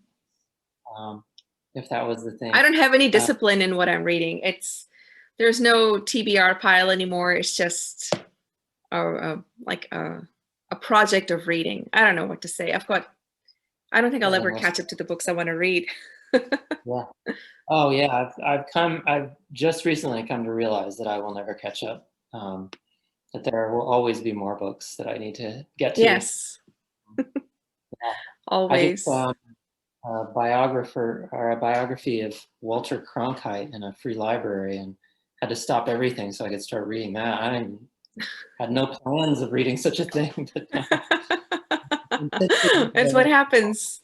if that was the thing. I don't have any discipline in what I'm reading. There's no TBR pile anymore. It's just like a project of reading. I don't know what to say. I don't think I'll ever catch up to the books I want to read. Yeah. Oh yeah. I've just recently come to realize that I will never catch up. That there will always be more books that I need to get to. Yes. Always. I just a biography of Walter Cronkite in a free library and had to stop everything so I could start reading that. I had no plans of reading such a thing. That's what happens.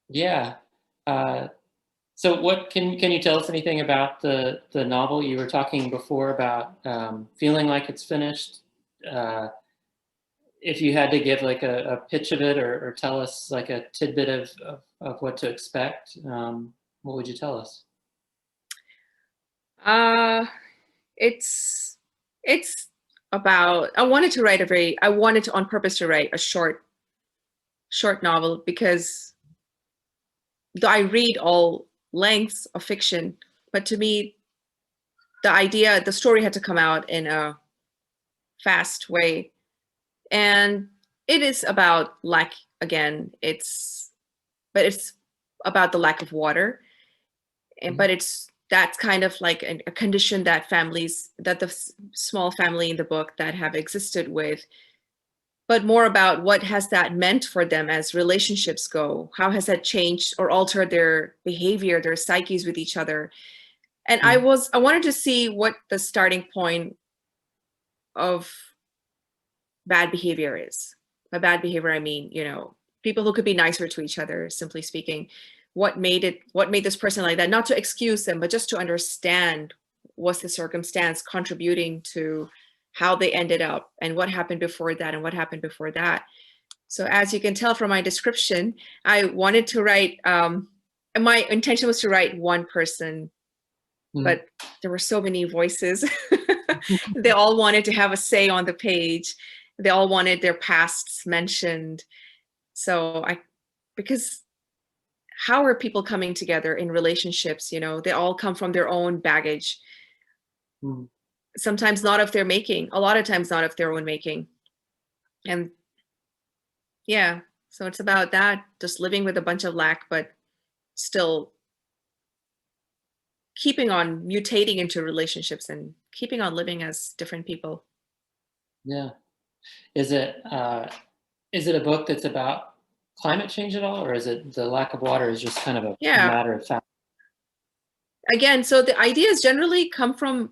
Yeah. So what can you tell us anything about the novel? You were talking before about feeling like it's finished. If you had to give like a pitch of it or tell us like a tidbit of what to expect, what would you tell us? It's about, I wanted to on purpose to write a short novel, because though I read all lengths of fiction, but to me, the story had to come out in a fast way. And it is about lack, again, it's about the lack of water. And but that's kind of like a condition that the small family in the book that have existed with, but more about what has that meant for them as relationships go. How has that changed or altered their behavior, their psyches with each other? And I wanted to see what the starting point of bad behavior is. By bad behavior, I mean, people who could be nicer to each other, simply speaking. What made this person like that? Not to excuse them, but just to understand what's the circumstance contributing to how they ended up, and what happened before that, and what happened before that. So as you can tell from my description, I wanted to write, my intention was to write one person, but there were so many voices. They all wanted to have a say on the page. They all wanted their pasts mentioned. So because how are people coming together in relationships? They all come from their own baggage. Sometimes not of their making, a lot of times not of their own making. And yeah, so it's about that, just living with a bunch of lack, but still keeping on mutating into relationships and keeping on living as different people. Yeah. Is it a book that's about climate change at all, or is it the lack of water is just kind of a matter of fact? Again, so the ideas generally come from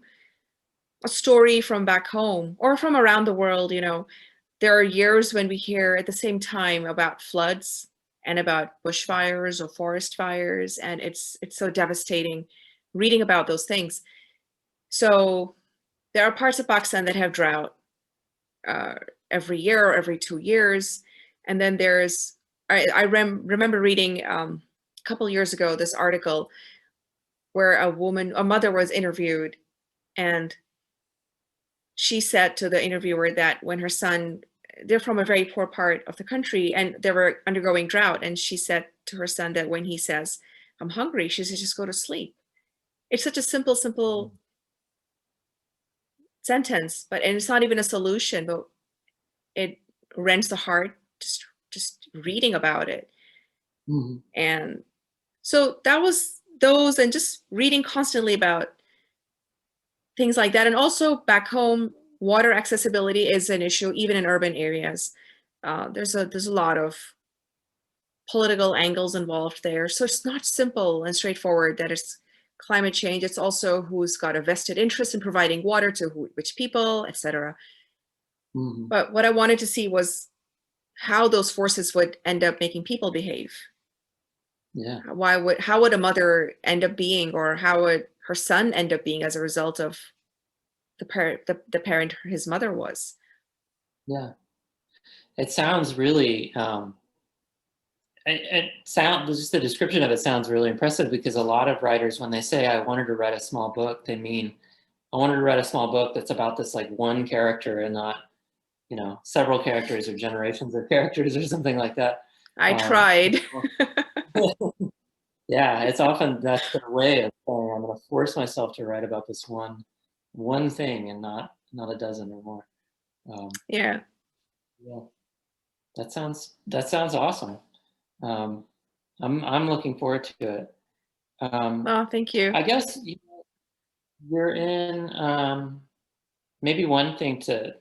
a story from back home or from around the world. There are years when we hear at the same time about floods and about bushfires or forest fires, and it's so devastating reading about those things. So there are parts of Pakistan that have drought every year or every 2 years. And then I remember reading a couple years ago this article where a mother was interviewed, and she said to the interviewer that when her son, they're from a very poor part of the country and they were undergoing drought, and she said to her son that when he says, "I'm hungry," she says, "just go to sleep." It's such a simple sentence, and it's not even a solution, but it rends the heart just reading about it. And so that was those, and just reading constantly about things like that. And also back home, water accessibility is an issue, even in urban areas. There's a lot of political angles involved there. So it's not simple and straightforward that it's climate change. It's also who's got a vested interest in providing water to which people, etc. But what I wanted to see was how those forces would end up making people behave. Yeah. How would a mother end up being, or how would her son end up being as a result of the parent his mother was? Yeah. It sounds really, just the description of it sounds really impressive, because a lot of writers, when they say, I wanted to write a small book, they mean, I wanted to write a small book that's about this like one character and not, several characters or generations of characters or something like that. I tried. Yeah, it's often that's their way of saying, I'm going to force myself to write about this one thing and not a dozen or more. Yeah. Yeah, that sounds awesome. I'm looking forward to it. Oh, thank you. I guess you're in. Maybe one thing to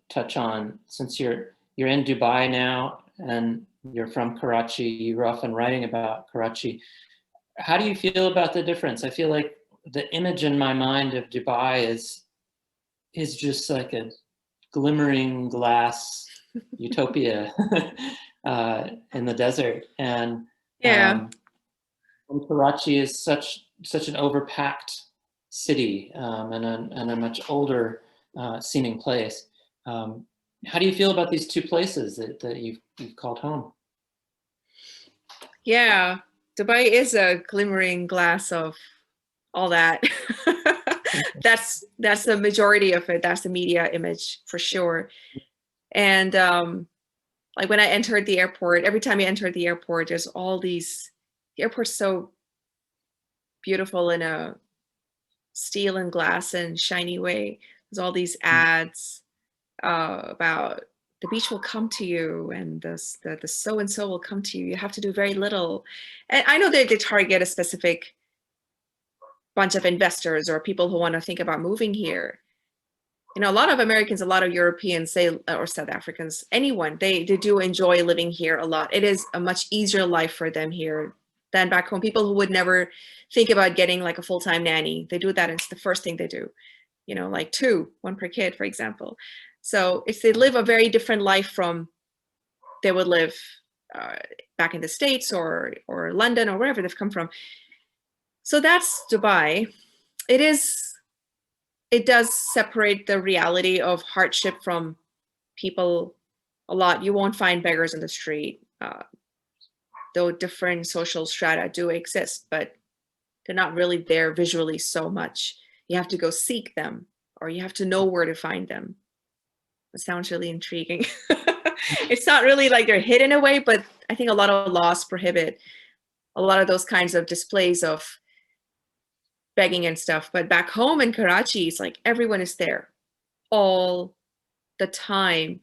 touch on, since you're in Dubai now and you're from Karachi, you're often writing about Karachi. How do you feel about the difference? I feel like the image in my mind of Dubai is just like a glimmering glass utopia in the desert, and Karachi is such an overpacked city, and a much older seeming place. How do you feel about these two places that you've called home? Yeah, Dubai is a glimmering glass of all that. That's the majority of it. That's the media image for sure. And like when I entered the airport, every time you enter the airport, there's all these, the airport's so beautiful in a steel and glass and shiny way. There's all these ads about the beach will come to you, and the so-and-so will come to you. You have to do very little. And I know they target a specific bunch of investors or people who want to think about moving here. You know, a lot of Americans, a lot of Europeans say, or South Africans, anyone, they do enjoy living here a lot. It is a much easier life for them here than back home. People who would never think about getting like a full-time nanny, they do that. It's the first thing they do, you know, like one per kid, for example. So if they live a very different life from they would live back in the States or London or wherever they've come from. So that's Dubai. It does separate the reality of hardship from people a lot. You won't find beggars in the street, though different social strata do exist, but they're not really there visually so much. You have to go seek them, or you have to know where to find them. It sounds really intriguing. It's not really like they're hidden away, but I think a lot of laws prohibit a lot of those kinds of displays of begging and stuff. But back home in Karachi, it's like everyone is there all the time.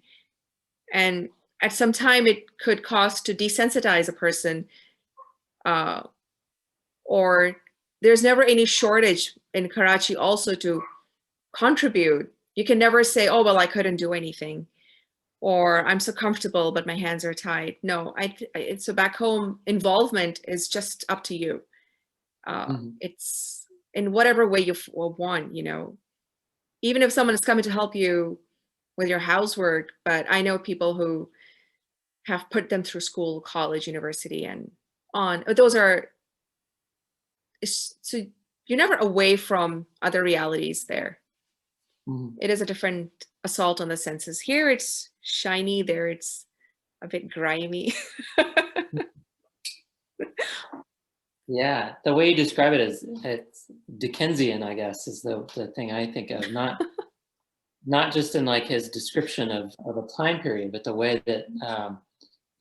And at some time it could cost to desensitize a person, or there's never any shortage in Karachi also to contribute. You can never say, oh, well, I couldn't do anything, or I'm so comfortable, but my hands are tied. No, so back home, involvement is just up to you. It's in whatever way you want, you know, even if someone is coming to help you with your housework. But I know people who have put them through school, college, university, and on. So you're never away from other realities there. It is a different assault on the senses. Here it's shiny, there it's a bit grimy. Yeah, the way you describe it is it's Dickensian, I guess, is the thing I think of. Not just in like his description of a time period, but the way that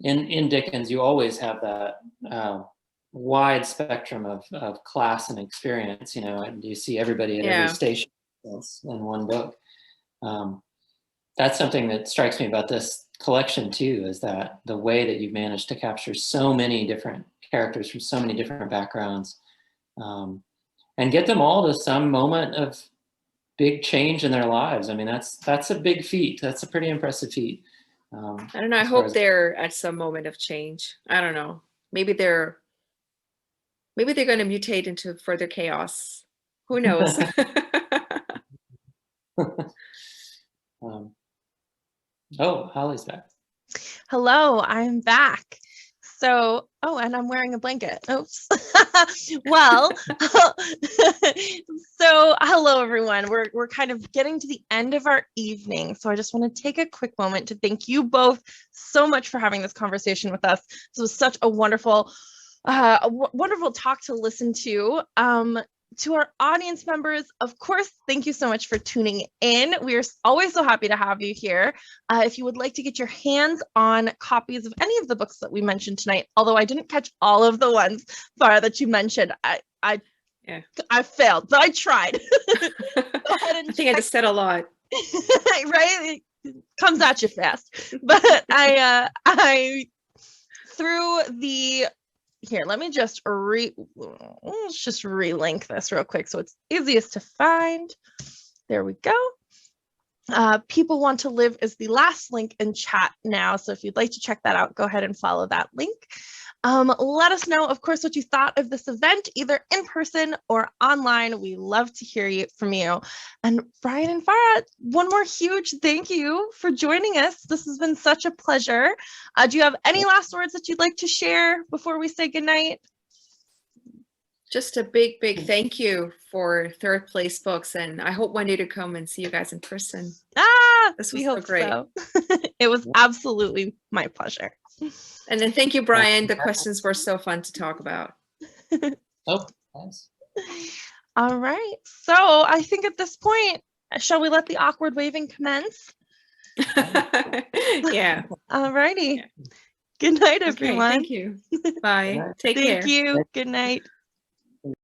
in Dickens you always have that wide spectrum of class and experience, you know, and you see everybody at every station in one book. That's something that strikes me about this collection too, is that the way that you've managed to capture so many different characters from so many different backgrounds, and get them all to some moment of big change in their lives. I mean, that's a big feat. That's a pretty impressive feat. I don't know. I hope they're at some moment of change. I don't know. Maybe they're going to mutate into further chaos. Who knows? Oh, Holly's back. Hello, I'm back. So, and I'm wearing a blanket. Oops. Well, so hello, everyone. We're kind of getting to the end of our evening. So I just want to take a quick moment to thank you both so much for having this conversation with us. This was such a wonderful talk to listen to. To our audience members, of course, thank you so much for tuning in. We are always so happy to have you here. If you would like to get your hands on copies of any of the books that we mentioned tonight, although I didn't catch all of the ones, Farah, that you mentioned, I failed, but I tried. Go ahead and I think I just said a lot. Right? It comes at you fast. But I through the here, let me just let's just relink this real quick so it's easiest to find. There we go. People Want to Live is the last link in chat now. So if you'd like to check that out, go ahead and follow that link. Let us know, of course, what you thought of this event, either in person or online. We love to hear from you. And Brian and Farah, one more huge thank you for joining us. This has been such a pleasure. Do you have any last words that you'd like to share before we say goodnight? Just a big thank you for Third Place Books. And I hope one day to come and see you guys in person. This was so great. So. It was absolutely my pleasure. And then thank you, Brian. The questions were so fun to talk about. Oh, thanks. All right. So I think at this point, shall we let the awkward waving commence? Yeah. All righty. Yeah. Good night, Okay, everyone. thank you. Bye. night. Take Thank care. you. Good night.